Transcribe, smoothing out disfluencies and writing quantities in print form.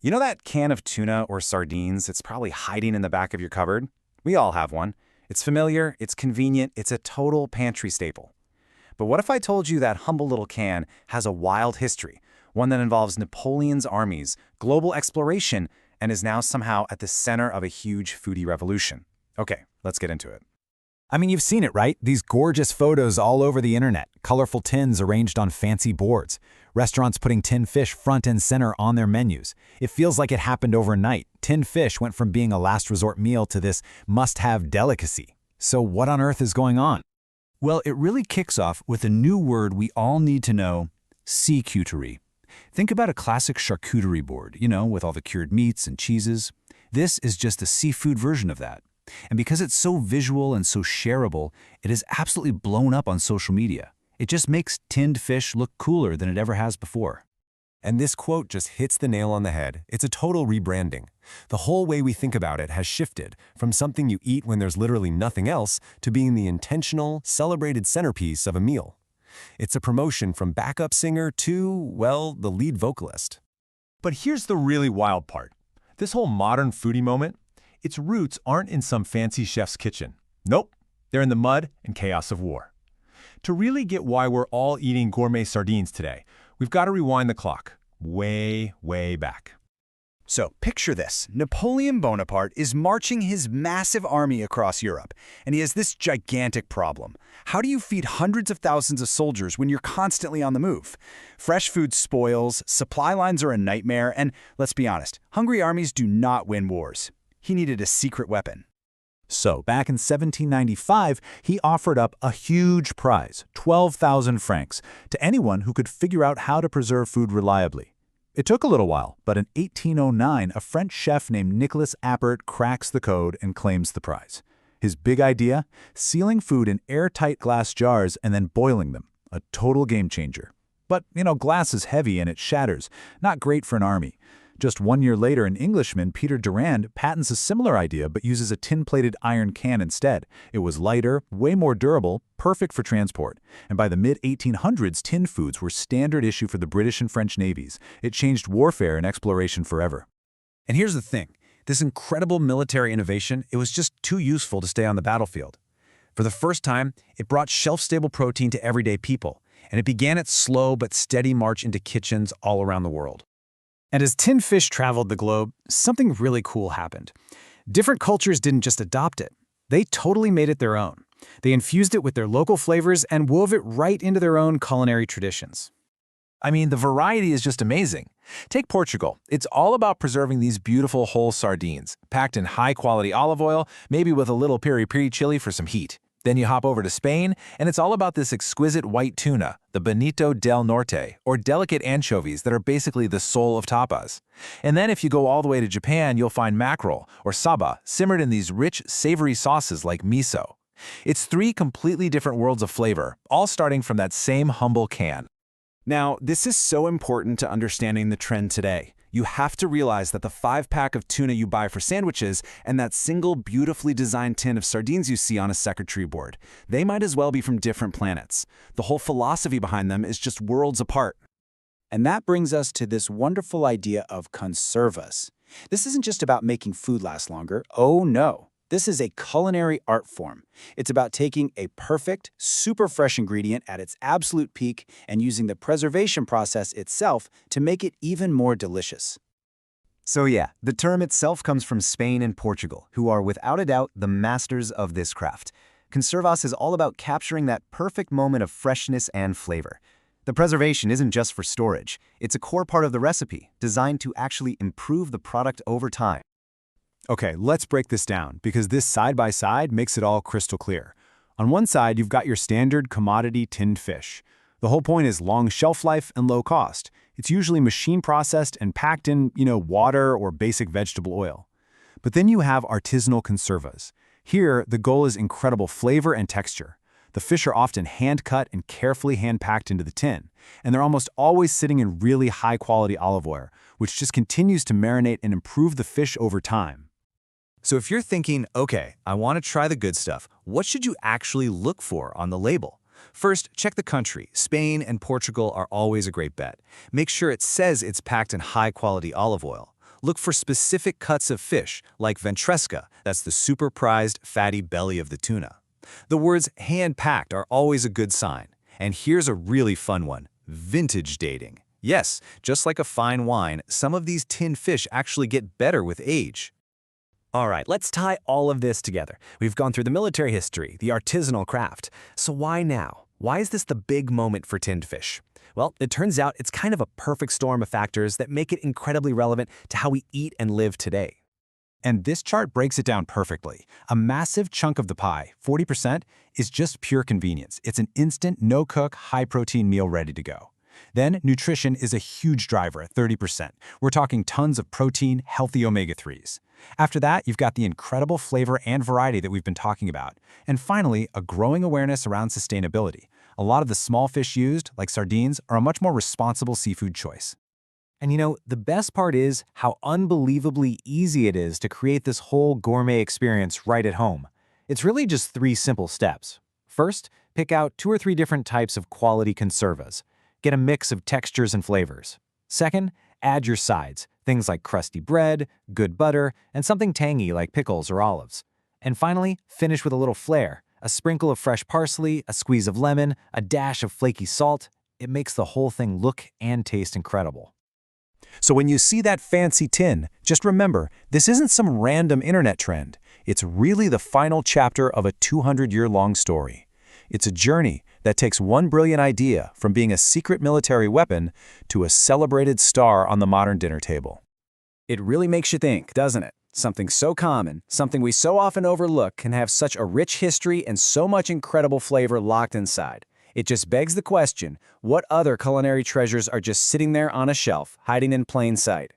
You know that can of tuna or sardines? It's probably hiding in the back of your cupboard. We all have one. It's familiar, it's convenient, it's a total pantry staple. But what if I told you that humble little can has a wild history, one that involves Napoleon's armies, global exploration, and is now somehow at the center of a huge foodie revolution? Okay, let's get into it. I mean, you've seen it, right? These gorgeous photos all over the internet, colorful tins arranged on fancy boards, restaurants putting tinned fish front and center on their menus. It feels like it happened overnight. Tinned fish went from being a last resort meal to this must-have delicacy. So what on earth is going on? Well, it really kicks off with a new word we all need to know: charcuterie. Think about a classic charcuterie board, with all the cured meats and cheeses. This is just the seafood version of that. And because it's so visual and so shareable, it has absolutely blown up on social media. It just makes tinned fish look cooler than it ever has before. And this quote just hits the nail on the head. It's a total rebranding. The whole way we think about it has shifted from something you eat when there's literally nothing else to being the intentional, celebrated centerpiece of a meal. It's a promotion from backup singer to, well, the lead vocalist. But here's the really wild part. This whole modern foodie moment, its roots aren't in some fancy chef's kitchen. Nope, they're in the mud and chaos of war. To really get why we're all eating gourmet sardines today, we've got to rewind the clock way, way back. So picture this. Napoleon Bonaparte is marching his massive army across Europe, and he has this gigantic problem. How do you feed hundreds of thousands of soldiers when you're constantly on the move? Fresh food spoils, supply lines are a nightmare, and let's be honest, hungry armies do not win wars. He needed a secret weapon. So, back in 1795, he offered up a huge prize, 12,000 francs, to anyone who could figure out how to preserve food reliably. It took a little while, but in 1809, a French chef named Nicolas Appert cracks the code and claims the prize. His big idea? Sealing food in airtight glass jars and then boiling them. A total game changer. But, glass is heavy and it shatters. Not great for an army. Just 1 year later, an Englishman, Peter Durand, patents a similar idea but uses a tin-plated iron can instead. It was lighter, way more durable, perfect for transport. And by the mid-1800s, tin foods were standard issue for the British and French navies. It changed warfare and exploration forever. And here's the thing. This incredible military innovation, it was just too useful to stay on the battlefield. For the first time, it brought shelf-stable protein to everyday people, and it began its slow but steady march into kitchens all around the world. And as tinned fish traveled the globe, something really cool happened. Different cultures didn't just adopt it. They totally made it their own. They infused it with their local flavors and wove it right into their own culinary traditions. I mean, the variety is just amazing. Take Portugal. It's all about preserving these beautiful whole sardines, packed in high-quality olive oil, maybe with a little peri-peri chili for some heat. Then you hop over to Spain, and it's all about this exquisite white tuna, the Bonito del Norte, or delicate anchovies that are basically the soul of tapas. And then if you go all the way to Japan, you'll find mackerel, or saba, simmered in these rich, savory sauces like miso. It's three completely different worlds of flavor, all starting from that same humble can. Now, this is so important to understanding the trend today. You have to realize that the 5-pack of tuna you buy for sandwiches and that single beautifully designed tin of sardines you see on a secretary board, they might as well be from different planets. The whole philosophy behind them is just worlds apart. And that brings us to this wonderful idea of conservas. This isn't just about making food last longer. Oh no. This is a culinary art form. It's about taking a perfect, super fresh ingredient at its absolute peak and using the preservation process itself to make it even more delicious. So yeah, the term itself comes from Spain and Portugal, who are without a doubt the masters of this craft. Conservas is all about capturing that perfect moment of freshness and flavor. The preservation isn't just for storage. It's a core part of the recipe, designed to actually improve the product over time. Okay, let's break this down, because this side-by-side makes it all crystal clear. On one side, you've got your standard commodity tinned fish. The whole point is long shelf life and low cost. It's usually machine processed and packed in, water or basic vegetable oil. But then you have artisanal conservas. Here, the goal is incredible flavor and texture. The fish are often hand-cut and carefully hand-packed into the tin, and they're almost always sitting in really high-quality olive oil, which just continues to marinate and improve the fish over time. So if you're thinking, okay, I want to try the good stuff, what should you actually look for on the label? First, check the country. Spain and Portugal are always a great bet. Make sure it says it's packed in high-quality olive oil. Look for specific cuts of fish, like ventresca, that's the super prized fatty belly of the tuna. The words hand-packed are always a good sign. And here's a really fun one, vintage dating. Yes, just like a fine wine, some of these tinned fish actually get better with age. All right, let's tie all of this together. We've gone through the military history, the artisanal craft. So why now? Why is this the big moment for tinned fish? Well, it turns out it's kind of a perfect storm of factors that make it incredibly relevant to how we eat and live today. And this chart breaks it down perfectly. A massive chunk of the pie, 40%, is just pure convenience. It's an instant, no-cook, high-protein meal ready to go. Then, nutrition is a huge driver at 30%. We're talking tons of protein, healthy omega-3s. After that, you've got the incredible flavor and variety that we've been talking about. And finally, a growing awareness around sustainability. A lot of the small fish used, like sardines, are a much more responsible seafood choice. And you know, the best part is how unbelievably easy it is to create this whole gourmet experience right at home. It's really just 3 simple steps. First, pick out 2 or 3 different types of quality conservas. Get a mix of textures and flavors. Second, add your sides, things like crusty bread, good butter, and something tangy like pickles or olives. And finally, finish with a little flair, a sprinkle of fresh parsley, a squeeze of lemon, a dash of flaky salt. It makes the whole thing look and taste incredible. So when you see that fancy tin, just remember, this isn't some random internet trend. It's really the final chapter of a 200-year-long story. It's a journey that takes one brilliant idea from being a secret military weapon to a celebrated star on the modern dinner table. It really makes you think, doesn't it? Something so common, something we so often overlook, can have such a rich history and so much incredible flavor locked inside. It just begs the question, what other culinary treasures are just sitting there on a shelf, hiding in plain sight?